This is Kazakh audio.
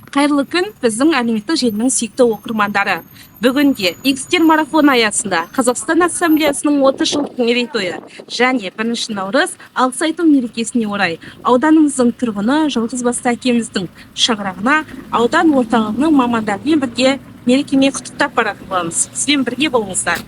Қайырлы күн біздің әлеуметтік желінің сүйікті оқырмандары. Бүгінде X-тер марафоны аясында Қазақстан Ассамблеясының 30 жылдық мерейтойы және 1 наурыз Алғыс Айту мерекесіне орай ауданымыздың тұрғыны Жалғызбасты әкеміздің шаңырағына аудан орталығының мамандарымен бірге мерекемен құттықтап баратын боламыз. Сізбен бірге болыңыздар.